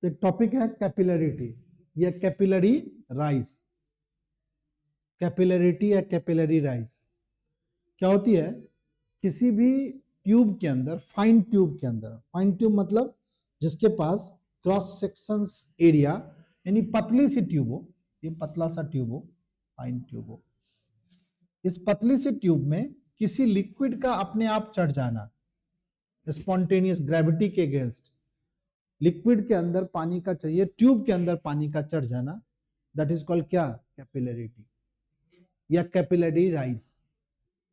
तो एक टॉपिक है कैपिलरिटी या कैपिलरी राइज। कैपिलरिटी या कैपिलरी राइज क्या होती है? किसी भी ट्यूब के अंदर, फाइन ट्यूब के अंदर, फाइन ट्यूब मतलब जिसके पास क्रॉस सेक्शंस एरिया यानी पतली सी ट्यूब हो, ये पतला सा ट्यूब हो, फाइन ट्यूब हो, इस पतली सी ट्यूब में किसी लिक्विड का अपने आप चढ़ जाना, स्पॉन्टेनियस ग्रेविटी के अगेंस्ट लिक्विड के अंदर पानी का चाहिए, ट्यूब के अंदर पानी का चढ़ जाना, दैट इज कॉल्ड क्या? कैपिलरिटी या कैपिलरी राइज।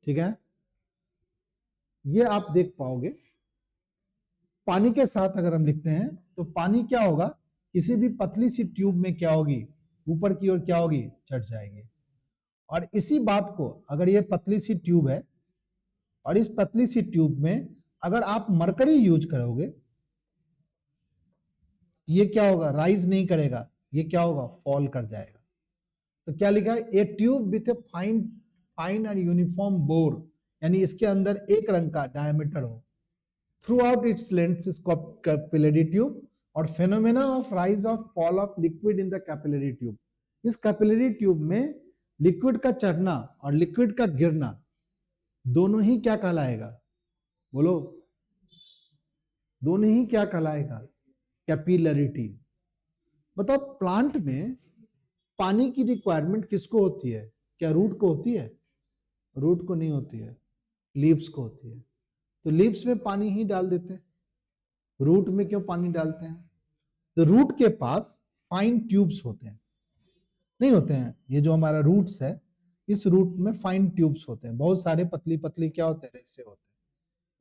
ठीक है, ये आप देख पाओगे। पानी के साथ अगर हम लिखते हैं तो पानी क्या होगा? किसी भी पतली सी ट्यूब में क्या होगी? ऊपर की ओर क्या होगी? चढ़ जाएगी। और इसी बात को अगर ये पतली सी ट्यूब है और इस पतली सी ट्यूब में अगर आप मरकरी यूज करोगे, ये क्या होगा? राइज नहीं करेगा, ये क्या होगा? फॉल कर जाएगा। तो क्या लिखा है? A tube with a fine and uniform bore, यानी इसके अंदर एक रंग का डायमीटर हो, throughout its length is capillary tube, और phenomena of rise of fall of liquid in the capillary tube. इस कैपिलरी ट्यूब में लिक्विड का चढ़ना और लिक्विड का गिरना दोनों ही क्या कहलाएगा? बोलो, दोनों ही क्या कहलाएगा? कैपिलरिटी। बताओ, प्लांट में पानी की रिक्वायरमेंट किसको होती है? क्या रूट को होती है? रूट को नहीं होती है, लीव्स को होती है। तो लीव्स में पानी ही डाल देते हैं, रूट में क्यों पानी डालते हैं? तो रूट के पास फाइन ट्यूब्स होते हैं, नहीं होते हैं? ये जो हमारा रूट्स है, इस रूट में फाइन ट्यूब्स होते हैं, बहुत सारे पतली पतली क्या होते हैं? रेसे होते हैं।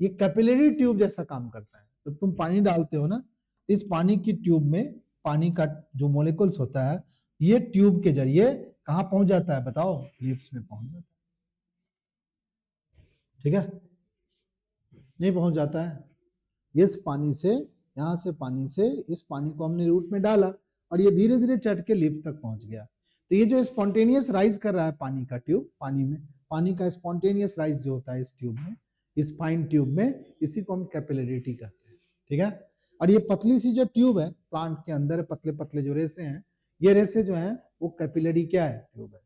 ये कैपिलरी ट्यूब जैसा काम करता है। तो तुम पानी डालते हो ना, इस पानी की ट्यूब में पानी का जो मोलिकुल्स होता है, ये ट्यूब के जरिए कहां पहुंच जाता है? बताओ, लीव्स में पहुंच जाता है। ठीक है, नहीं पहुंच जाता है। इस पानी से, यहां से पानी से इस पानी को हमने रूट में डाला और ये धीरे धीरे चढ़ के लीफ तक पहुंच गया। तो ये जो स्पॉन्टेनियस राइज कर रहा है पानी का ट्यूब, पानी में पानी का स्पॉन्टेनियस राइज जो होता है इस ट्यूब में, इस फाइन ट्यूब में, इसी को हम कैपिलरिटी कहते हैं। ठीक है, और ये पतली सी जो ट्यूब है प्लांट के अंदर, पतले पतले जो रेसे हैं, ये रेसे जो हैं वो कैपिलरी क्या है? ट्यूब है।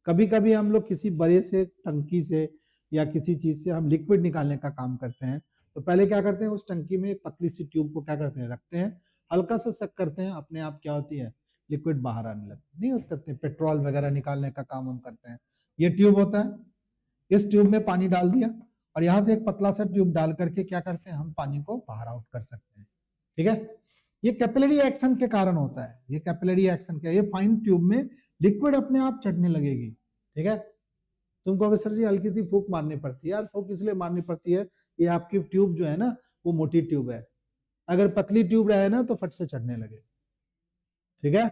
कभी कभी हम लोग किसी बड़े से टंकी से या किसी चीज से हम लिक्विड निकालने का काम करते हैं, तो पहले क्या करते हैं? उस टंकी में एक पतली सी ट्यूब को क्या करते हैं? रखते हैं, हल्का सा सक करते हैं, अपने आप क्या होती है? लिक्विड बाहर आने लगती नहीं होता? करते हैं, पेट्रोल वगैरह निकालने का काम हम करते हैं। ये ट्यूब होता है, इस ट्यूब में पानी डाल दिया और यहाँ से एक पतला सा ट्यूब डाल करके क्या करते हैं? हम पानी को बाहर आउट कर सकते हैं। ठीक है, ये कैपिलरी एक्शन के कारण होता है। ये कैपिलरी एक्शन क्या है? ये फाइन ट्यूब में लिक्विड अपने आप चढ़ने लगेगी। ठीक है, तुम कहोगे सर जी हल्की सी फूंक मारनी पड़ती है। यार फूंक इसलिए मारनी पड़ती है, ये आपकी ट्यूब जो है ना वो मोटी ट्यूब है, अगर पतली ट्यूब रहे ना तो फट से चढ़ने लगे। ठीक है,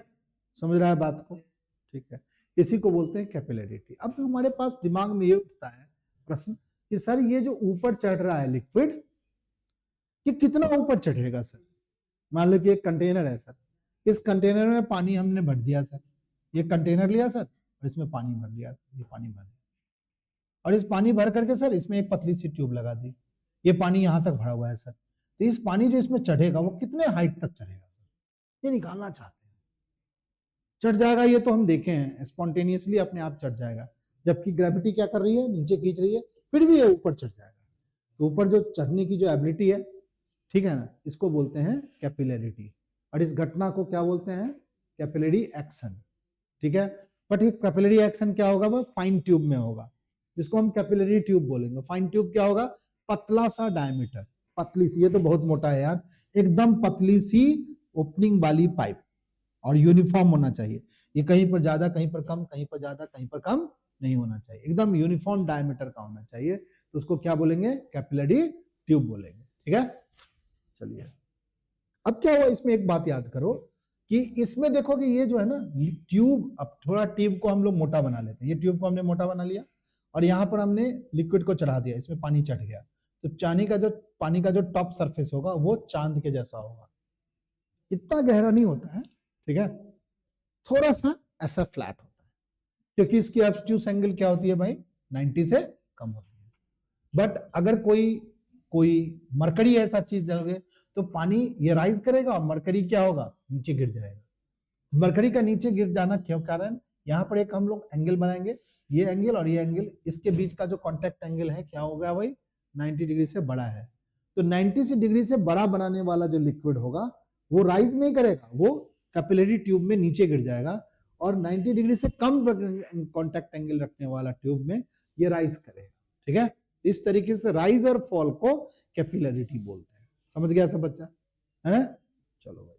समझ रहा है बात को? ठीक है, इसी को बोलते हैं कैपिलरिटी। अब हमारे पास दिमाग में ये उठता है प्रश्न कि सर ये जो ऊपर चढ़ रहा है लिक्विड, ये कितना ऊपर चढ़ेगा सर? मान लो कि एक कंटेनर है सर, इस कंटेनर में पानी हमने भर दिया सर, ये कंटेनर लिया सर और इसमें पानी भर दिया, ये पानी भर दिया, और इस पानी भर करके सर इसमें एक पतली सी ट्यूब लगा दी, ये पानी यहां तक भरा हुआ है सर। तो इस पानी जो इसमें चढ़ेगा वो कितने हाइट तक चढ़ेगा सर? ये निकालना चाहते हैं। चढ़ जाएगा ये तो हम देखे हैं, स्पॉन्टेनियसली अपने आप चढ़ जाएगा, जबकि ग्रेविटी क्या कर रही है? नीचे खींच रही है, फिर भी ये ऊपर चढ़ जाएगा। तो ऊपर जो चढ़ने की जो एबिलिटी है, ठीक है ना, इसको बोलते हैं कैपिलरिटी, और इस घटना को क्या बोलते हैं? Capillary action. ठीक है, बट ये कैपिलरी एक्शन क्या होगा? वो फाइन ट्यूब में होगा, जिसको हम कैपिलरी ट्यूब बोलेंगे। फाइन ट्यूब क्या होगा? पतला सा डायमीटर, पतली सी, ये तो बहुत मोटा है यार, एकदम पतली सी ओपनिंग वाली पाइप, और यूनिफॉर्म होना चाहिए। ये कहीं पर ज्यादा, कहीं पर कम, कहीं पर ज्यादा, कहीं पर कम नहीं होना चाहिए, एकदम यूनिफॉर्म डायमीटर का होना चाहिए। तो उसको क्या बोलेंगे? कैपिलरी ट्यूब बोलेंगे। ठीक है, चलिए अब क्या हुआ इसमें, एक बात याद करो कि इसमें देखो कि ये जो है ना ट्यूब, अब थोड़ा ट्यूब को हम लोग मोटा बना लेते हैं, ये ट्यूब को हमने मोटा बना लिया और यहाँ पर हमने लिक्विड को चढ़ा दिया, इसमें पानी चढ़ गया, तो पानी का जो टॉप सरफेस होगा वो चांद के जैसा होगा, इतना गहरा नहीं होता है। ठीक है, थोड़ा सा ऐसा फ्लैट होता है, क्योंकि इसकी ऑब्ट्यूस एंगल क्या होती है भाई? 90 से कम होती है। बट अगर कोई मरकरी ऐसा चीज डालोगे तो पानी ये राइज करेगा और मरकरी क्या होगा, नीचे गिर जाएगा। मरकरी का नीचे गिर जाना क्यों कारण, यहाँ पर एक हम लोग एंगल बनाएंगे, ये एंगल और ये एंगल, इसके बीच का जो कॉन्टेक्ट एंगल है क्या हो गया भाई, 90 डिग्री से बड़ा है। तो 90 डिग्री से बड़ा बनाने वाला जो लिक्विड होगा वो राइज नहीं करेगा, वो कैपिलरी ट्यूब में नीचे गिर जाएगा, और 90 डिग्री से कम कॉन्टेक्ट एंगल रखने वाला ट्यूब में ये राइज करेगा। ठीक है, इस तरीके से राइज और फॉल को कैपिलरिटी बोलते हैं। समझ गया सब बच्चा है? चलो भाई,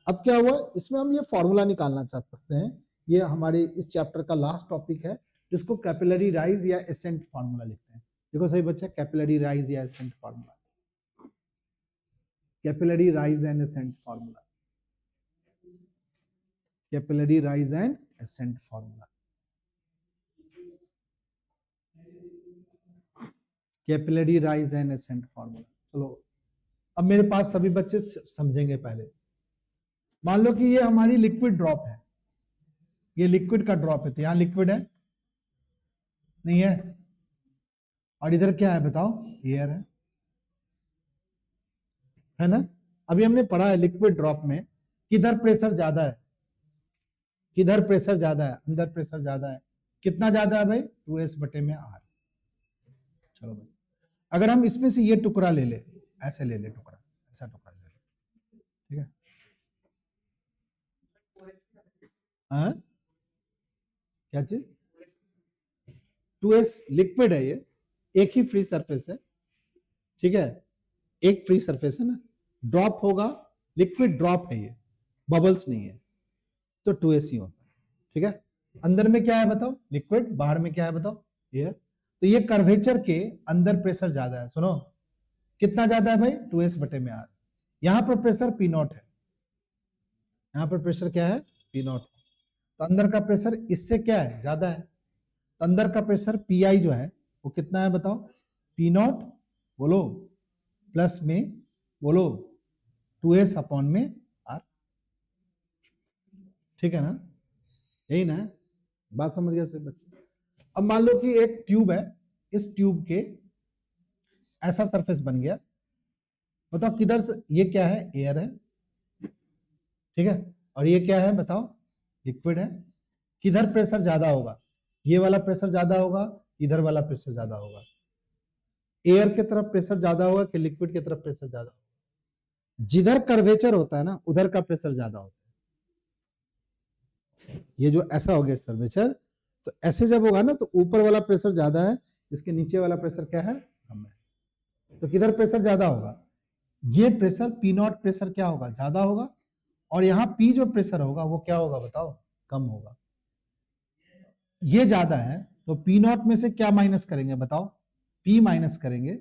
अब क्या हुआ, इसमें हम ये फॉर्मूला निकालना चाह सकते हैं। ये हमारे इस चैप्टर का लास्ट टॉपिक है, जिसको कैपिलरी राइज या एसेंट फॉर्मूला लिखते हैं। देखो सही बच्चा, कैपिलरी राइज या ascent formula, capillary rise and ascent formula, capillary rise and ascent formula, capillary rise and ascent formula. चलो अब मेरे पास सभी बच्चे समझेंगे। पहले मान लो कि ये हमारी लिक्विड ड्रॉप है, ये लिक्विड का ड्रॉप है, तो यहां लिक्विड है नहीं है, और इधर क्या है बताओ, एयर है ना। अभी हमने पढ़ा है लिक्विड ड्रॉप में किधर प्रेशर ज्यादा है, किधर प्रेशर ज्यादा है, अंदर प्रेशर ज्यादा है। कितना ज्यादा है भाई, 2s बटे में r। चलो भाई, अगर हम इसमें से ये टुकड़ा ले ले, ऐसे ले ले टुकड़ा, ऐसा टुकड़ा ले ले, ठीक है, हाँ क्या चीज, 2s लिक्विड है, ये एक ही फ्री सरफेस है, ठीक है, एक फ्री सरफेस है ना, ड्रॉप होगा, लिक्विड ड्रॉप है ये, बबल्स नहीं है, तो 2s ही होता है। ठीक है, अंदर में क्या है बताओ, लिक्विड, बाहर में क्या है बताओ, एयर। तो ये कर्वेचर के अंदर प्रेशर ज्यादा है, सुनो कितना ज्यादा है भाई, 2s बटे में r। यहां पर प्रेशर P0 है, यहां पर प्रेशर क्या है, P0, तो अंदर का प्रेशर इससे क्या है, ज्यादा है, तो अंदर का प्रेशर Pi जो है वो कितना है बताओ, P0 बोलो प्लस में बोलो 2s अपॉन में r। ठीक है ना, यही ना, बात समझ गया सब बच्चे। अब मान लो कि एक ट्यूब है, इस ट्यूब के ऐसा सरफेस बन गया, बताओ किधर से, ये क्या है, एयर है, ठीक है, और ये क्या है बताओ, लिक्विड है। किधर प्रेशर ज्यादा होगा, ये वाला प्रेशर ज्यादा होगा, इधर वाला प्रेशर ज्यादा होगा, एयर की तरफ प्रेशर ज्यादा होगा कि लिक्विड की तरफ प्रेशर ज्यादा होगा। जिधर कर्वेचर होता है ना, उधर का प्रेशर ज्यादा होता है। ये जो ऐसा हो गया कर्वेचर, तो ऐसे जब होगा ना, तो ऊपर वाला प्रेशर ज्यादा है, इसके नीचे वाला प्रेशर क्या है, कम है। तो किधर प्रेशर ज्यादा होगा, ये प्रेशर P0 प्रेशर क्या होगा, ज्यादा होगा, और यहाँ P जो प्रेशर होगा वो क्या होगा बताओ, कम होगा। ये ज्यादा है तो P0 में से क्या माइनस करेंगे बताओ, P माइनस करेंगे,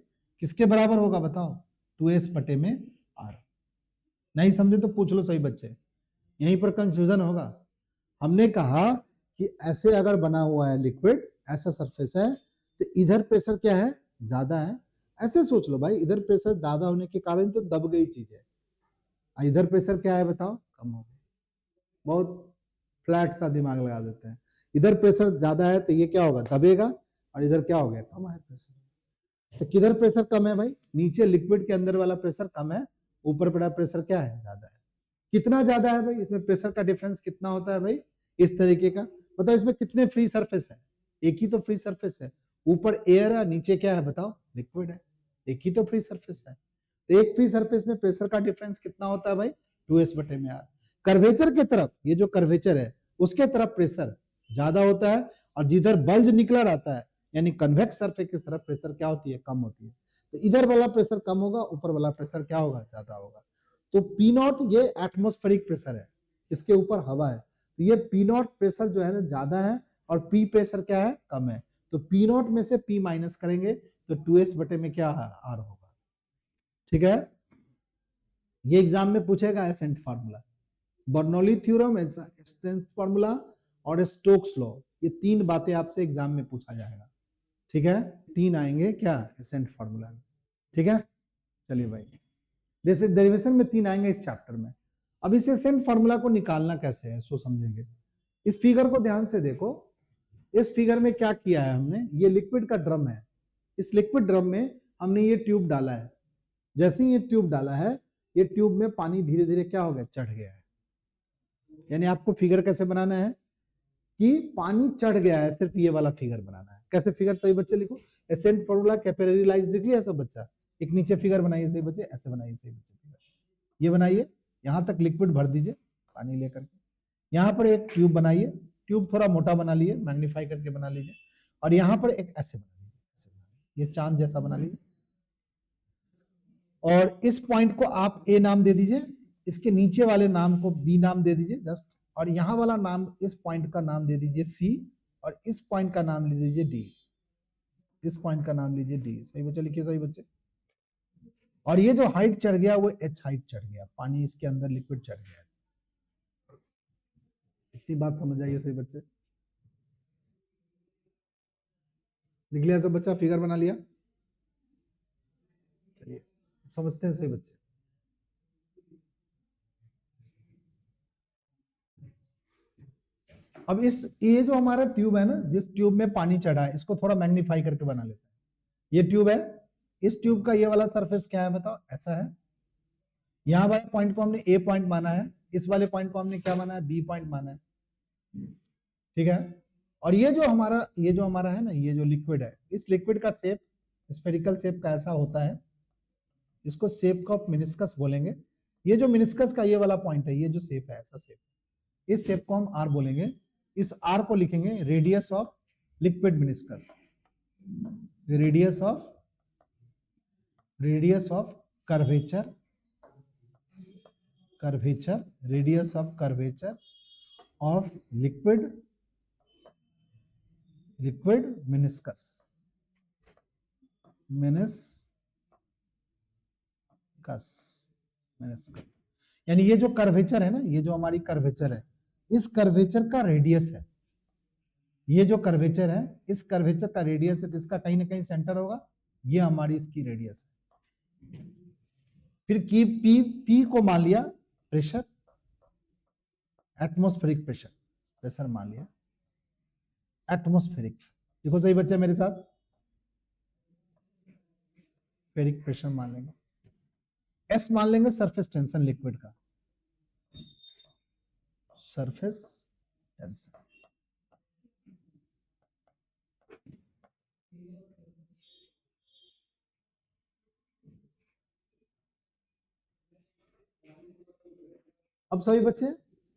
किसके बराबर होगा बताओ, 2s बटे में r। नहीं समझे तो पूछ लो सही बच्चे, यहीं पर कंफ्यूजन होगा। हमने कहा कि ऐसे अगर बना हुआ है लिक्विड, ऐसा सरफेस है, तो इधर प्रेशर क्या है, ज्यादा है। ऐसे सोच लो भाई, इधर प्रेशर ज्यादा होने के कारण तो दब गई चीज है, इधर प्रेशर क्या है बताओ, कम हो गई। बहुत फ्लैट सा दिमाग लगा देते हैं, इधर प्रेशर ज्यादा है तो ये क्या होगा, दबेगा, और इधर क्या हो गया, कम है प्रेशर। तो किधर प्रेशर कम है भाई, नीचे लिक्विड के अंदर वाला प्रेशर कम है, ऊपर पड़ा प्रेशर क्या है, ज्यादा है। कितना ज्यादा है भाई, इसमें प्रेशर का डिफरेंस कितना होता है भाई, इस तरीके का। बताओ इसमें कितने फ्री सरफेस है, एक ही तो फ्री सरफेस है, ऊपर एयर है, नीचे क्या है बताओ, लिक्विड है, एक ही तो फ्री सरफेस है। तो एक फ्री सरफेस में प्रेशर का डिफरेंस कितना होता है भाई, 2s बटे में r। कर्वेचर के तरफ, ये जो कर्वेचर है उसके तरफ प्रेशर ज्यादा होता है, और जिधर बल्ज निकला रहता है यानी कन्वेक्स सरफेस की तरफ प्रेशर क्या होती है, कम होती है। तो इधर वाला प्रेशर कम होगा, ऊपर वाला प्रेशर क्या होगा, ज्यादा होगा। तो P0 ये एटमॉस्फेरिक प्रेशर है, इसके ऊपर हवा है, तो ये P0 प्रेशर जो है ना ज्यादा है, और P प्रेशर क्या है, कम है। तो P0 में से P माइनस करेंगे तो 2s बटे में क्या है, r होगा। ठीक है, ये एग्जाम में पूछेगा ascent formula, Bernoulli theorem, ascent formula और स्टोक्स लॉ, ये तीन बातें आपसे एग्जाम में पूछा जाएगा। ठीक है, तीन आएंगे क्या, एसेंट फार्मूला में। ठीक है, चलिए भाई, जैसे डेरिवेशन में तीन आएंगे इस चैप्टर में। अब इस एसेंट फार्मूला को निकालना कैसे है सो समझेंगे। इस फिगर को ध्यान से देखो, इस फिगर में क्या किया है हमने, ये लिक्विड का ड्रम है, इस लिक्विड ड्रम में हमने ये ट्यूब डाला है। जैसे ही ये ट्यूब डाला है ये ट्यूब में पानी धीरे धीरे क्या हो गया, चढ़ गया है। यानी आपको फिगर कैसे बनाना है कि पानी चढ़ गया है, सिर्फ ये वाला फिगर बनाना है। कैसे फिगर, सही बच्चे लिखो, एसेंट फॉर्मूला कैपिलरी लाइज लिख लिया सब बच्चा। एक नीचे फिगर बनाइए सही बच्चे, ऐसे बनाइए सही बच्चे फिगर, ये बनाइए, यहां तक लिक्विड भर दीजिए पानी लेकर के। यहाँ पर एक ट्यूब बनाइए, ट्यूब थोड़ा मोटा बना लिए, मैग्नीफाई करके बना लीजिए, और यहाँ पर एक ऐसे बना लीजिए, ये चांद जैसा बना लीजिए, और इस पॉइंट को आप ए नाम दे दीजिए, इसके नीचे वाले नाम को बी नाम दे दीजिए जस्ट, और यहां वाला नाम, इस पॉइंट का नाम दे दीजिए सी, और इस पॉइंट का नाम ले लीजिए डी, इस पॉइंट का नाम लीजिए डी। सही बच्चे लिखिए सही बच्चे। और ये जो हाइट चढ़ गया वो एच हाइट चढ़ गया, पानी इसके अंदर लिक्विड चढ़ गया। इतनी बात समझ आइए सही बच्चे, लिख लिया सब बच्चा, फिगर बना लिया, चलिए समझते हैं सही बच्चे। अब ये जो हमारा ट्यूब है ना, जिस ट्यूब में पानी चढ़ा है, इसको थोड़ा मैग्नीफाई करके बना लेते हैं। ये ट्यूब है, इस ट्यूब का ये वाला सरफेस क्या है बताओ, ऐसा है। यहां वाले पॉइंट को हमने ए पॉइंट माना है, इस वाले पॉइंट को हमने क्या माना है, बी पॉइंट माना है, ठीक है। और ये जो हमारा है ना, ये जो लिक्विड है, इस लिक्विड का शेप स्फेरिकल शेप का ऐसा होता है, इसको शेप ऑफ मिनिस्कस बोलेंगे। ये जो मिनिस्कस का ये वाला पॉइंट है, ये जो शेप है, ऐसा शेप, इस शेप को हम आर बोलेंगे। इस आर को लिखेंगे radius of liquid meniscus, radius of curvature, radius of curvature of liquid meniscus, यानी ये जो कर्वेचर है ना, ये जो हमारी कर्वेचर है, इस कर्वेचर का रेडियस है, ये जो कर्वेचर है, इस कर्वेचर का रेडियस है, तो इसका कहीं ना कहीं सेंटर होगा, ये हमारी इसकी रेडियस है। फिर की पी को मान लिया प्रेशर, एटमॉस्फेरिक प्रेशर मान लिया, एटमॉस्फेरिक, देखो सही बच्चे मेरे साथ, फेरिक प्रेशर मान लेंगे, एस मान लेंगे सरफेस टेंशन लिक्विड का, सरफेस टेंशन, अब सभी बच्चे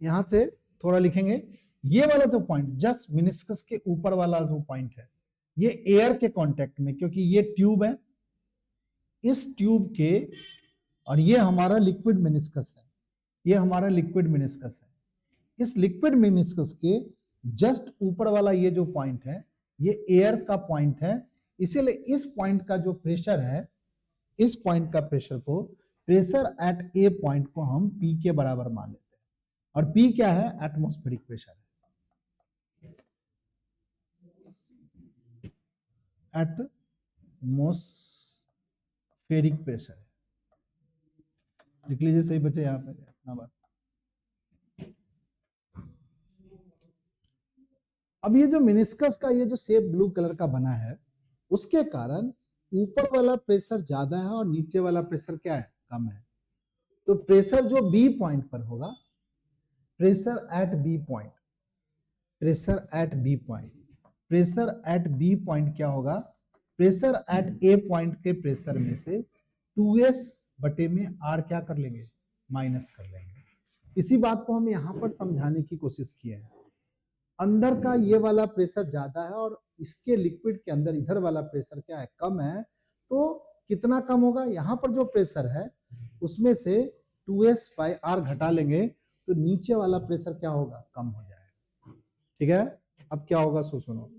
यहां से थोड़ा लिखेंगे, ये वाला जो पॉइंट जस्ट मिनिस्कस के ऊपर वाला जो पॉइंट है, ये एयर के कांटेक्ट में, क्योंकि ये ट्यूब है, इस ट्यूब के, और ये हमारा लिक्विड मिनिस्कस है, ये हमारा लिक्विड मिनिस्कस है, इस लिक्विड मिनिस्कस के जस्ट ऊपर वाला ये जो पॉइंट है, ये एयर का पॉइंट है, इसीलिए इस पॉइंट का जो प्रेशर है, इस पॉइंट का प्रेशर को, प्रेशर एट ए पॉइंट को हम पी के बराबर मान लेते हैं, और पी क्या है, एटमॉस्फेरिक प्रेशर है, एटमॉस्फेरिक प्रेशर है, लिख लीजिए सही बच्चे यहां पे इतना बात। अब ये जो मिनिस्कस का ये जो शेप ब्लू कलर का बना है, उसके कारण ऊपर वाला प्रेशर ज्यादा है और नीचे वाला प्रेशर क्या है, कम है। तो प्रेशर जो बी पॉइंट पर होगा, pressure at B point, pressure at B point, pressure at B point क्या होगा, प्रेशर एट ए पॉइंट के प्रेशर में से 2s बटे में r क्या कर लेंगे, माइनस कर लेंगे। इसी बात को हम यहां पर समझाने की कोशिश किए हैं। अंदर का ये वाला प्रेशर ज्यादा है और इसके लिक्विड के अंदर इधर वाला प्रेशर क्या है, कम है। तो कितना कम होगा, यहाँ पर जो प्रेशर है उसमें से 2s बाई r घटा लेंगे, तो नीचे वाला प्रेशर क्या होगा, कम हो जाएगा, ठीक है। अब क्या होगा सो सुनो,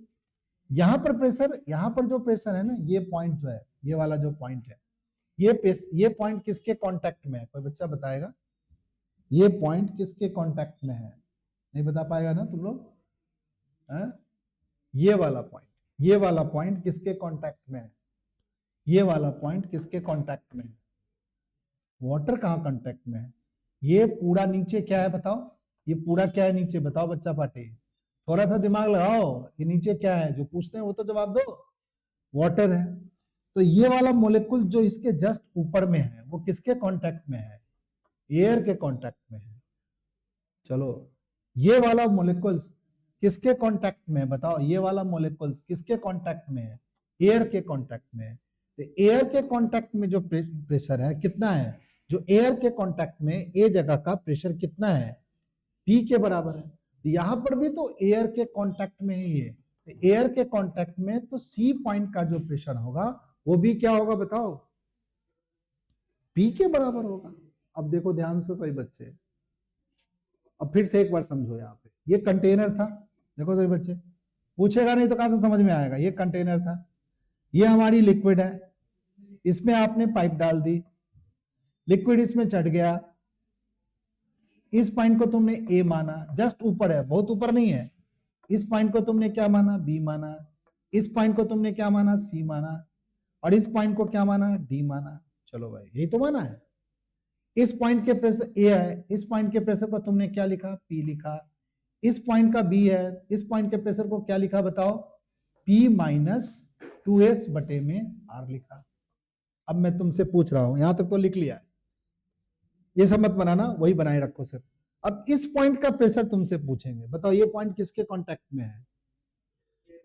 यहाँ पर प्रेशर, यहाँ पर जो प्रेशर है ना, ये पॉइंट जो है, ये वाला जो पॉइंट है, ये पॉइंट किसके कांटेक्ट में है, कोई बच्चा बताएगा, ये पॉइंट किसके कांटेक्ट में है, नहीं बता पाएगा ना तुम लोग, ये वाला पॉइंट किसके कांटेक्ट में है, ये वाला पॉइंट किसके कांटेक्ट में है, वाटर कहाँ कांटेक्ट में है, ये पूरा नीचे क्या है बताओ, ये पूरा क्या है नीचे बताओ बच्चा पाटे, थोड़ा सा दिमाग लगाओ, ये नीचे क्या है, जो पूछते हैं वो तो जवाब दो, वाटर है। तो ये वाला मोलेकुल जो इसके जस्ट ऊपर में है, वो किसके कांटेक्ट में है, एयर के कांटेक्ट में है। चलो ये वाला मॉलिक्यूल्स किसके कांटेक्ट में है बताओ, ये वाला मॉलिक्यूल्स किसके कांटेक्ट में है, एयर के कांटेक्ट में है। तो एयर के कांटेक्ट में जो प्रेशर है कितना है, जो एयर के कांटेक्ट में ए जगह का प्रेशर कितना है, पी के बराबर है। तो यहां पर भी तो एयर के कांटेक्ट में ही है, एयर के कांटेक्ट में तो सी पॉइंट का जो प्रेशर होगा वो भी क्या होगा बताओ, पी के बराबर होगा। अब देखो ध्यान से सही बच्चे, अब फिर से एक बार समझो, यहाँ पे ये कंटेनर था, देखो सही बच्चे, पूछेगा नहीं तो कहां से समझ में आएगा। ये कंटेनर था, ये हमारी लिक्विड है, इसमें आपने पाइप डाल दी, लिक्विड इसमें चढ़ गया, इस पॉइंट को तुमने ए माना, जस्ट ऊपर है, बहुत ऊपर नहीं है। इस पॉइंट को तुमने क्या माना, बी माना, इस पॉइंट को तुमने क्या माना, सी माना, और इस पॉइंट को क्या माना, डी माना। चलो भाई यही तो माना है। इस पॉइंट के प्रेशर ए है, इस पॉइंट के प्रेशर को तुमने क्या लिखा, पी लिखा। इस पॉइंट का बी है, इस पॉइंट के प्रेशर को क्या लिखा बताओ, पी माइनस 2s बटे में आर लिखा। अब मैं तुमसे पूछ रहा हूं, यहां तक तो लिख लिया है, ये सब मत बनाना, वही बनाए रखो सिर्फ। अब इस पॉइंट का प्रेशर तुमसे पूछेंगे, बताओ ये पॉइंट किसके कांटेक्ट में है,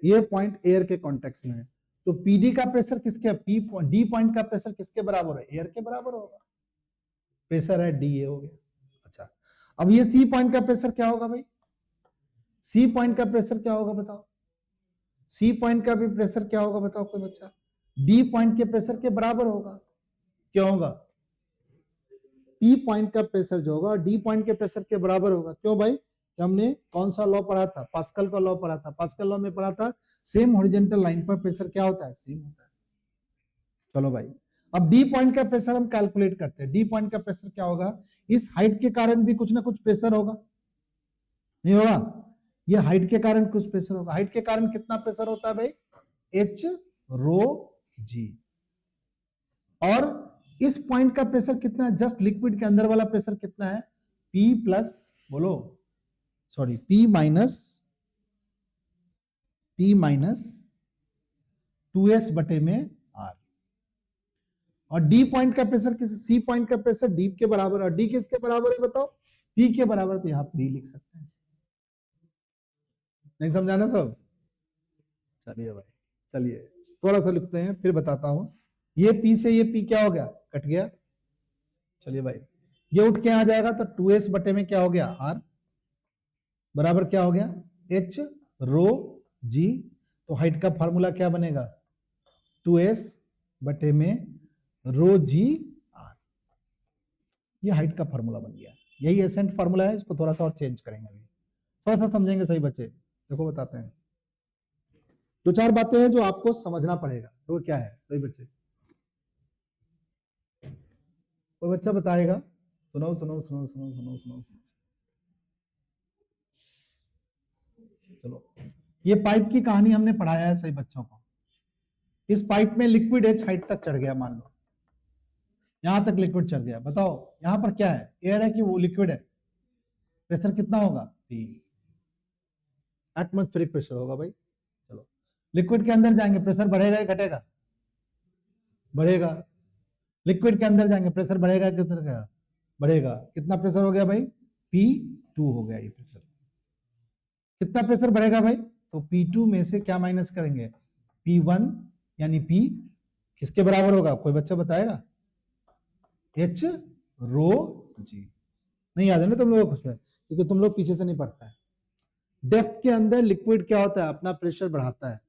ये पॉइंट एयर के कांटेक्ट में है। तो पीडी का प्रेशर किसके, पी डी पॉइंट का प्रेशर किसके बराबर है, एयर के बराबर होगा। प्रेशर है डी, ए हो गया। अच्छा अब ये सी पॉइंट का प्रेशर क्या होगा भाई, सी पॉइंट का प्रेशर क्या होगा बताओ, सी पॉइंट का भी प्रेशर क्या होगा बताओ कोई बच्चा, डी पॉइंट के प्रेशर के बराबर होगा। क्या होगा, पी पॉइंट का प्रेशर जो होगा डी पॉइंट के प्रेशर के बराबर होगा। क्यों भाई, हमने कौन सा लॉ पढ़ा था, पास्कल का लॉ पढ़ा था। पास्कल लॉ में पढ़ा था सेम हॉरिजॉन्टल लाइन पर प्रेशर क्या होता है, सेम होता है। चलो भाई अब डी पॉइंट का प्रेशर हम कैलकुलेट करते हैं। डी पॉइंट का प्रेशर क्या होगा, इस हाइट के कारण भी कुछ ना कुछ प्रेशर होगा, नहीं होगा, ये हाइट के कारण कुछ प्रेशर होगा। हाइट के कारण कितना प्रेशर होता है भाई, एच रो जी। और इस पॉइंट का प्रेशर कितना है, जस्ट लिक्विड के अंदर वाला प्रेशर कितना है, P प्लस बोलो सॉरी P माइनस 2s बटे में R। और डी पॉइंट का प्रेशर किस, सी पॉइंट का प्रेशर डी के बराबर, और डी किसके बराबर है बताओ, P के बराबर। तो यहां पर लिख सकते हैं, नहीं समझाना सब। चलिए भाई चलिए थोड़ा सा लिखते हैं फिर बताता हूं। ये P से ये P क्या हो गया, कट गया। चलिए भाई ये उठ के आ जाएगा तो 2s बटे में क्या हो गया, R बराबर क्या हो गया, H रो जी। तो हाइट का फॉर्मूला क्या बनेगा, 2s बटे में रो जी R। ये हाइट का फॉर्मूला बन गया, यही एसेंट फॉर्मूला है। इसको थोड़ा सा और चेंज करेंगे अभी, थोड़ा सा समझेंगे सही बच्चे। देखो बताते हैं, दो चार बातें हैं जो आपको समझना पड़ेगा। तो क्या है सही बच्चे, कोई बच्चा बताएगा, सुनो सुनो सुनो सुनो सुनो सुनो। चलो ये पाइप की कहानी हमने पढ़ाया है सही बच्चों को। इस पाइप में लिक्विड एच हाइट तक चढ़ गया, मान लो यहां तक लिक्विड चढ़ गया। बताओ यहां पर क्या है, एयर है कि वो लिक्विड है, प्रेशर कितना होगा, P एटमॉस्फेरिक प्रेशर होगा भाई। चलो लिक्विड के अंदर जाएंगे प्रेशर बढ़ेगा या घटेगा, बढ़ेगा। लिक्विड के अंदर जाएंगे प्रेशर बढ़ेगा कितना, बढ़ेगा। कितना प्रेशर हो गया भाई, P2 हो गया। ये प्रेशर कितना प्रेशर बढ़ेगा भाई, तो P2 में से क्या माइनस करेंगे, P1 यानी P किसके बराबर होगा, कोई बच्चा बताएगा, H रो जी। नहीं याद है ना तुम लोगों को उसमें, क्योंकि तुम लोग पीछे से नहीं पढ़ता है। डेप्थ के अंदर लिक्विड क्या होता है, अपना प्रेशर बढ़ाता है।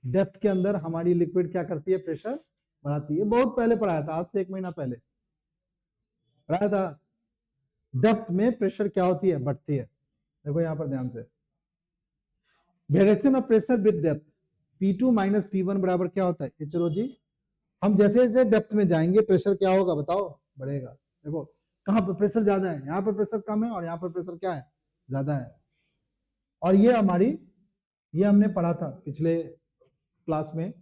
डेप्थ के अंदर हमारी लिक्विड क्या करती है, प्रेशर बढ़ाती है। बहुत पहले पढ़ाया था, आज से 1 महीना पहले पढ़ाया था। डेप्थ में प्रेशर क्या होती है, बढ़ती है। देखो यहां पर ध्यान से, variation of pressure with depth, P2 minus P1 बराबर क्या होता है, एच रो जी। हम जैसे जैसे डेप्थ में जाएंगे प्रेशर क्या होगा बताओ, बढ़ेगा। देखो कहां पर प्रेशर ज्यादा है, यहाँ पर प्रेशर कम है, और यहाँ पर प्रेशर क्या है, ज्यादा है। और ये हमने पढ़ा था पिछले क्लास में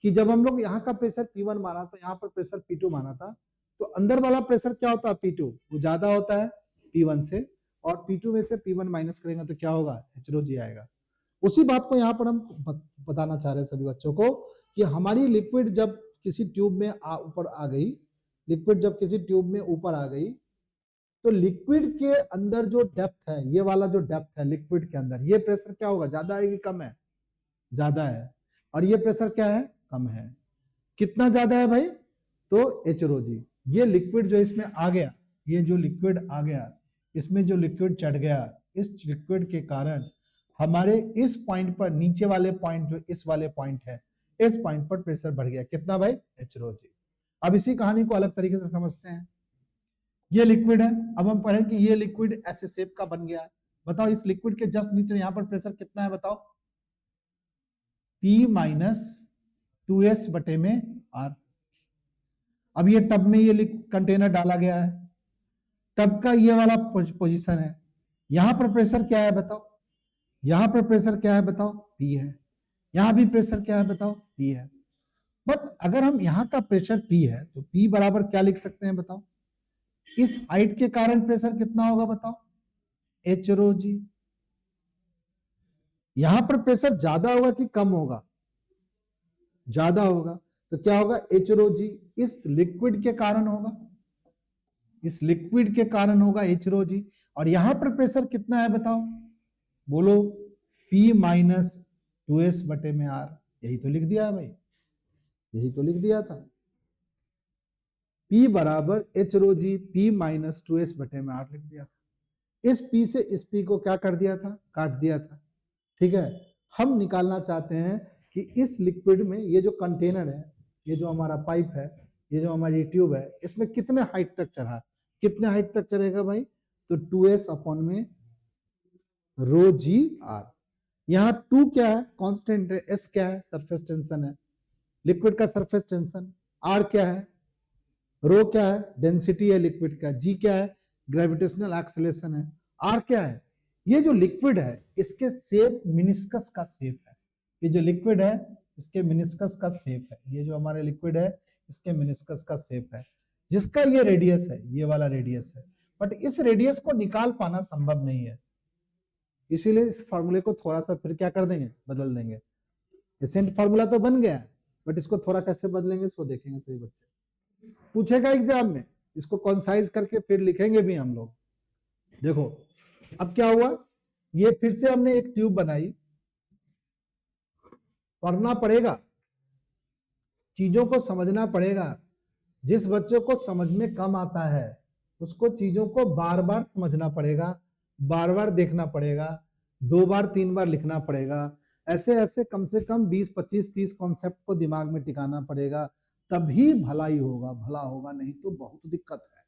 कि जब हम लोग यहाँ का प्रेशर P1 माना तो यहाँ पर प्रेशर P2 माना था, तो अंदर वाला प्रेशर क्या होता है, P2 वो ज्यादा होता है P1 से, और P2 में से P1 माइनस करेंगे तो क्या होगा, एच रो जी आएगा। उसी बात को यहाँ पर हम बताना चाह रहे हैं सभी बच्चों को कि हमारी लिक्विड जब किसी ट्यूब में ऊपर आ गई, लिक्विड जब किसी ट्यूब में ऊपर आ गई, तो लिक्विड के अंदर जो डेप्थ है, ये वाला जो डेप्थ है लिक्विड के अंदर, ये प्रेशर क्या होगा, ज्यादा है कि कम है, ज्यादा है, और ये प्रेशर क्या है, कम है। कितना ज्यादा है भाई, तो एच रो जी। ये लिक्विड जो इसमें आ गया, ये जो लिक्विड आ गया, इसमें जो लिक्विड चढ़ गया, इस लिक्विड के कारण हमारे इस पॉइंट पर, नीचे वाले पॉइंट जो इस वाले पॉइंट है, इस पॉइंट पर प्रेशर बढ़ गया, कितना भाई, एच रो जी। अब इसी कहानी को अलग तरीके से समझते हैं। ये लिक्विड है, अब हम पढ़ें कि ये लिक्विड ऐसे शेप का बन गया है। बताओ इस लिक्विड के जस्ट नीचे यहाँ पर प्रेशर कितना है, बताओ, P माइनस 2S बटे में R। अब ये टब में ये कंटेनर डाला गया है, टब का ये वाला पोजीशन है, यहां पर प्रेशर क्या है बताओ, यहां पर प्रेशर क्या है बताओ, P है, यहां भी प्रेशर क्या है बताओ, P है। बट अगर हम यहां का प्रेशर P है तो P बराबर क्या लिख सकते हैं बताओ, इस हाइट के कारण प्रेशर कितना होगा बताओ, एच रो जी। यहां पर प्रेशर ज्यादा होगा कि कम होगा, ज्यादा होगा, तो क्या होगा, एच रो जी, इस लिक्विड के कारण होगा, इस लिक्विड के कारण होगा एच रो जी। और यहां पर प्रेशर कितना है बताओ, बोलो, P माइनस 2S बटे में R। यही तो लिख दिया है भाई, यही तो लिख दिया था, P बराबर एच रो जी, P माइनस 2S बटे में R लिख दिया था। इस P से इस P को क्या कर दिया था, काट दिया था। ठीक है, हम निकालना चाहते हैं कि इस लिक्विड में ये जो कंटेनर है, ये जो हमारा पाइप है, ये जो हमारी ट्यूब है, इसमें कितने हाइट तक चढ़ा, कितने हाइट तक चढ़ेगा भाई, तो 2S अपॉन में रो जी आर। यहाँ 2 क्या है, कांस्टेंट है, S क्या है, सरफेस टेंशन है, लिक्विड का सरफेस टेंशन, R क्या है, रो क्या है, डेंसिटी है लिक्विड का, G क्या है, ग्रेविटेशनल एक्सेलरेशन है, R क्या है, ये जो लिक्विड है इसके शेप मिनिस्कस का शेप है, ये जो लिक्विड है इसके मिनिस्कस का शेप है, ये जो हमारे लिक्विड है इसके मिनिस्कस का शेप है, जिसका ये रेडियस है, ये वाला रेडियस है। बट इस रेडियस को निकाल पाना संभव नहीं है, इसीलिए इस फॉर्मूले को थोड़ा सा फिर क्या कर देंगे, बदल देंगे। एसेंट फॉर्मूला तो बन गया है, बट इसको थोड़ा कैसे बदलेंगे इसको देखेंगे सही बच्चे, पूछेगा एग्जाम में, इसको कॉन्साइज करके फिर लिखेंगे भी हम लोग। देखो अब क्या हुआ, ये फिर से हमने एक ट्यूब बनाई, पढ़ना पड़ेगा, चीजों को समझना पड़ेगा। जिस बच्चे को समझ में कम आता है उसको चीजों को बार बार समझना पड़ेगा, बार बार देखना पड़ेगा, 2 बार 3 बार लिखना पड़ेगा, ऐसे ऐसे कम से कम 20 25 30 कॉन्सेप्ट को दिमाग में टिकाना पड़ेगा, तभी भलाई होगा, भला होगा, नहीं तो बहुत दिक्कत है।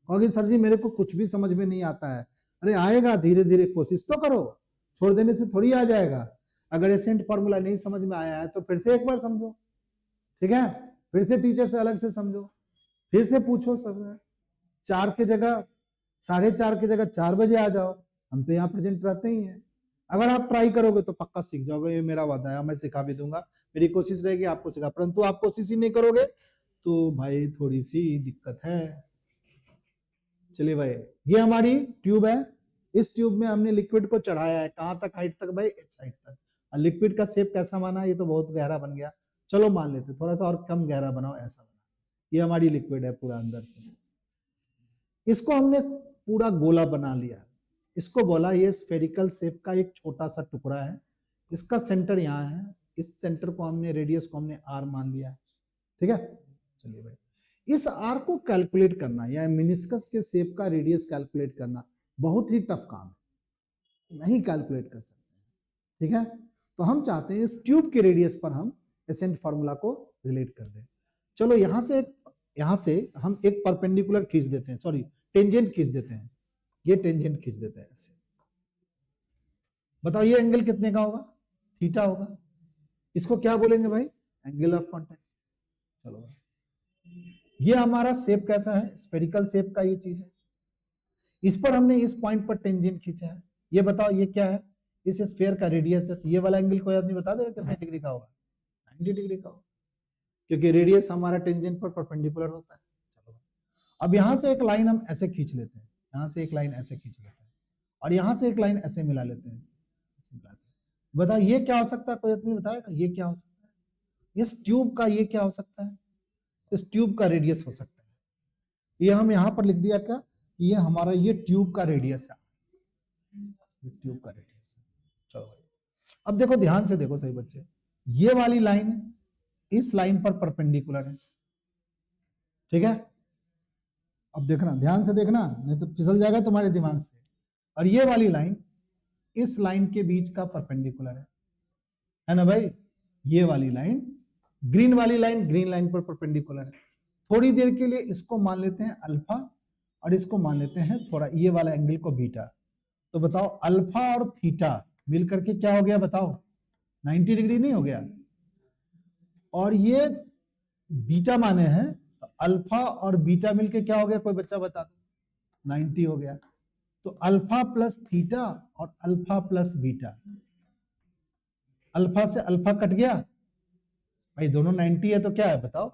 कहोगे सर जी मेरे को कुछ भी समझ में नहीं आता है, अरे आएगा, धीरे धीरे कोशिश तो करो, छोड़ देने से थोड़ी आ जाएगा। अगर एसेंट फॉर्मूला नहीं समझ में आया है तो फिर से एक बार समझो, ठीक है, फिर से टीचर से अलग से समझो, फिर से पूछो सब, 4 की जगह 4:30 की जगह 4 बजे आ जाओ, हम तो यहाँ प्रेजेंट रहते ही हैं। अगर आप ट्राई करोगे तो पक्का सीख जाओगे, ये मेरा वादा है, मैं सिखा भी दूंगा, मेरी कोशिश रहेगी आपको सिखा, परंतु आप कोशिश ही नहीं करोगे तो भाई थोड़ी सी दिक्कत है। चलिए भाई, ये हमारी ट्यूब है, इस ट्यूब में हमने लिक्विड को चढ़ाया है, कहां तक हाइट तक भाई, एच हाइट तक। और लिक्विड का शेप कैसा माना, ये तो बहुत गहरा बन गया, चलो मान लेते थोड़ा सा और कम गहरा बनाओ, ऐसा बना, ये हमारी लिक्विड है पूरा अंदर से। इसको हमने पूरा गोला बना लिया, इसको बोला ये स्फेरिकल शेप का एक छोटा सा टुकड़ा है, इसका सेंटर यहाँ है, इस सेंटर को हमने, रेडियस को हमने R मान लिया है, ठीक है। चलिए भाई, इस R को कैलकुलेट करना या मिनिस्कस के शेप का रेडियस कैलकुलेट करना बहुत ही टफ काम है, नहीं कैलकुलेट कर सकते हैं, ठीक है। तो हम चाहते हैं इस ट्यूब के रेडियस पर हम एसेंट फार्मूला को रिलेट कर दें। चलो यहां से हम एक परपेंडिकुलर खींच देते हैं, सॉरी टेंजेंट खींच देते हैं, ये टेंजेंट खींच देते हैं ऐसे। बताओ ये एंगल कितने का होगा, थीटा होगा, इसको क्या बोलेंगे भाई, एंगल ऑफ कांटेक्ट। चलो ये हमारा शेप कैसा है, स्फेरिकल शेप का ये चीज है, इस पर हमने इस पॉइंट पर टेंजेंट खींचा है। ये बताओ ये क्या है, इस स्फीयर का रेडियस है, तो ये वाला एंगल कोई आदमी बता देगा कितने डिग्री का होगा, 90 डिग्री का होगा, क्योंकि रेडियस हमारा टेंजेंट पर परपेंडिकुलर होता है। चलो अब यहां से एक लाइन हम ऐसे खींच लेते हैं, यहां से एक लाइन ऐसे खींच लेते हैं, और यहां से एक लाइन ऐसे मिला लेते हैं, बताओ ये क्या हो सकता है, कोई आदमी बताएगा ये क्या हो सकता है, इस ट्यूब का ये क्या हो सकता है, इस ट्यूब का रेडियस हो सकता है। ये हम यहां पर लिख दिया क्या, ये हमारा ये ट्यूब का रेडियस है, ट्यूब का रेडियस। चलो भाई अब देखो ध्यान से देखो सही बच्चे, ये वाली लाइन इस लाइन पर परपेंडिकुलर है, ठीक है। अब देखना ध्यान से देखना, नहीं तो फिसल जाएगा तुम्हारे दिमाग से। और ये वाली लाइन इस लाइन के बीच का परपेंडिकुलर है ना भाई। ये वाली लाइन ग्रीन वाली लाइन ग्रीन लाइन पर परपेंडिकुलर है। थोड़ी देर के लिए इसको मान लेते हैं अल्फा और इसको मान लेते हैं थोड़ा ये वाला एंगल को बीटा। तो बताओ अल्फा और थीटा मिलकर के क्या हो गया बताओ, 90 डिग्री नहीं हो गया। और ये बीटा माने हैं, तो अल्फा और बीटा मिलके क्या हो गया, कोई बच्चा बता दो, 90 हो गया। तो अल्फा प्लस थीटा और अल्फा प्लस बीटा, अल्फा से अल्फा कट गया भाई, दोनों 90 है तो क्या है बताओ,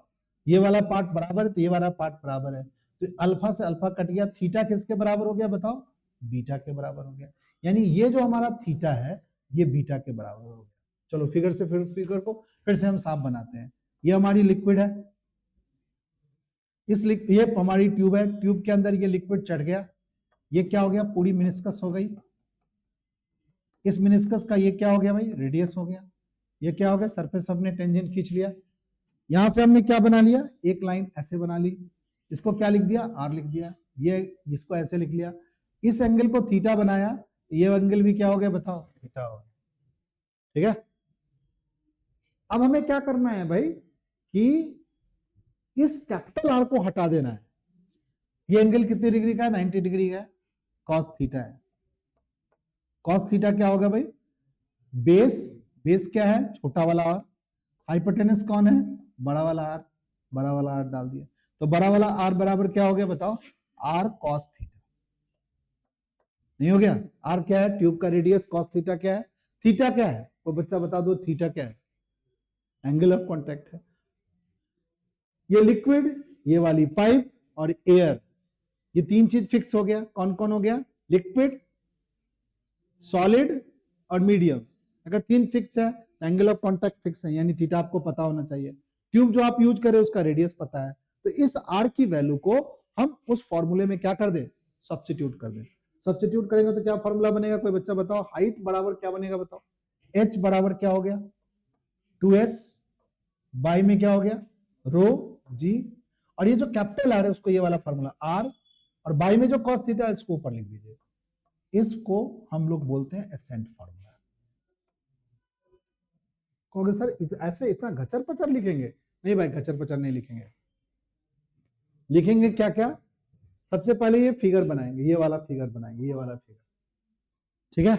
ये वाला पार्ट बराबर है तो ये वाला पार्ट बराबर है, तो अल्फा से अल्फा कट गया। थीटा किसके बराबर हो गया बताओ, बीटा के बराबर हो गया। यानी ये जो हमारा थीटा है ये बीटा के बराबर हो गया। चलो फिगर से फिगर को फिर से हम साफ बनाते हैं। ये हमारी लिक्विड है, ये हमारी ट्यूब है, ट्यूब के अंदर ये लिक्विड चढ़ गया, ये क्या हो गया, पूरी मिनिस्कस हो गई। इस मिनिस्कस का ये क्या हो गया भाई, रेडियस हो गया। ये क्या हो गया, सरफेस हमने टेंजेंट खींच लिया। यहां से हमने क्या बना लिया, एक लाइन ऐसे बना ली, इसको क्या लिख दिया, आर लिख दिया। ये इसको ऐसे लिख लिया, इस एंगल को थीटा बनाया, ये एंगल भी क्या हो गया बताओ, थीटा हो गया। ठीक है, अब हमें क्या करना है भाई कि इस कैपिटल आर को हटा देना है। ये एंगल कितने डिग्री का है, 90 डिग्री का है, कॉस थीटा है। कॉस थीटा क्या होगा भाई, बेस क्या है, छोटा वाला आर, हाइपोटेनस कौन है, बड़ा वाला आर, बड़ा वाला आर डाल दिया। तो बड़ा वाला आर बराबर क्या हो गया बताओ, आर कॉस थीटा। नहीं हो गया, आर क्या है, ट्यूब का रेडियस, कॉस थीटा क्या है, थीटा क्या है, वो बच्चा बता दो, थीटा क्या है, एंगल ऑफ कॉन्टैक्ट है। ये लिक्विड, ये वाली पाइप और एयर, ये तीन चीज फिक्स हो गया। कौन कौन हो गया, लिक्विड, सॉलिड और मीडियम। अगर तीन फिक्स है, एंगल ऑफ कॉन्टैक्ट फिक्स है, यानी थीटा आपको पता होना चाहिए। ट्यूब जो आप यूज करें उसका रेडियस पता है, तो इस आर की वैल्यू को हम उस फॉर्मूले में क्या कर दे, सब्स्टिट्यूट कर दे। सब्स्टिट्यूट करेंगे तो क्या फॉर्मूला बनेगा, कोई बच्चा बताओ, हाइट बराबर क्या बनेगा बताओ, एच बराबर क्या हो गया, 2s, बाई में क्या हो गया, रो जी, और ये जो कैपिटल आर है उसको ये वाला फॉर्मूला आर, और बाई में जो कॉस थीटा है इसको ऊपर लिख दीजिए। इसको हम लोग बोलते हैं एसेंट फॉर्मूला। कहोगे सर ऐसे इतना गचर पचर लिखेंगे, नहीं भाई गचर पचर नहीं लिखेंगे। लिखेंगे क्या क्या, सबसे पहले ये फिगर बनाएंगे, ये वाला फिगर बनाएंगे, ये वाला फिगर, ठीक है।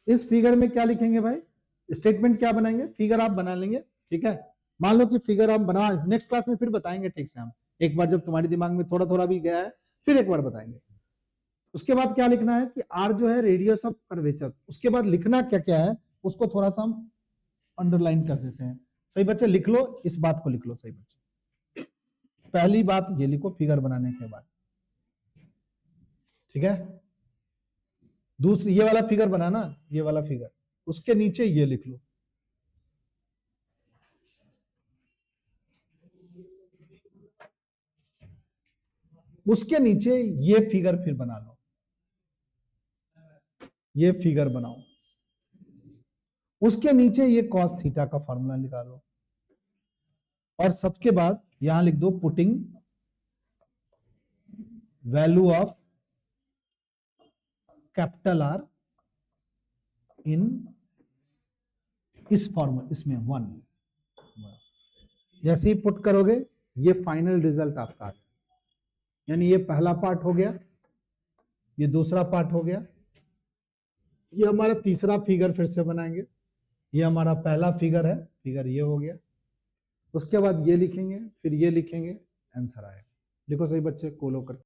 इस फिगर में क्या लिखेंगे भाई, स्टेटमेंट क्या बनाएंगे, फिगर आप बना लेंगे, ठीक है। मान लो कि फिगर हम बना, नेक्स्ट क्लास में फिर बताएंगे ठीक से हम, एक बार जब तुम्हारे दिमाग में थोड़ा थोड़ा भी गया है फिर एक बार बताएंगे। उसके बाद क्या लिखना है कि आर जो है रेडियस ऑफ कर्वेचर, उसके बाद लिखना क्या क्या है उसको थोड़ा सा हम अंडरलाइन कर देते हैं। सही बच्चे लिख लो, इस बात को लिख लो सही बच्चे, पहली बात ये लिखो फिगर बनाने के बाद, ठीक है। दूसरी ये वाला फिगर बनाना, ये वाला फिगर, उसके नीचे ये लिख लो, उसके नीचे ये फिगर फिर बना लो, ये फिगर बनाओ, उसके नीचे ये कॉस थीटा का फॉर्मूला निकालो, और सबके बाद यहां लिख दो putting value of capital R in इस फॉर्मूला, इसमें 1। जैसे ही पुट करोगे ये फाइनल रिजल्ट आपका आ गया। यानी ये पहला पार्ट हो गया, ये दूसरा पार्ट हो गया, ये हमारा तीसरा फिगर फिर से बनाएंगे, ये हमारा पहला फिगर है, फिगर ये हो गया। उसके बाद ये लिखेंगे, फिर ये लिखेंगे, आंसर आएगा। लिखो सही बच्चे, कोलो कर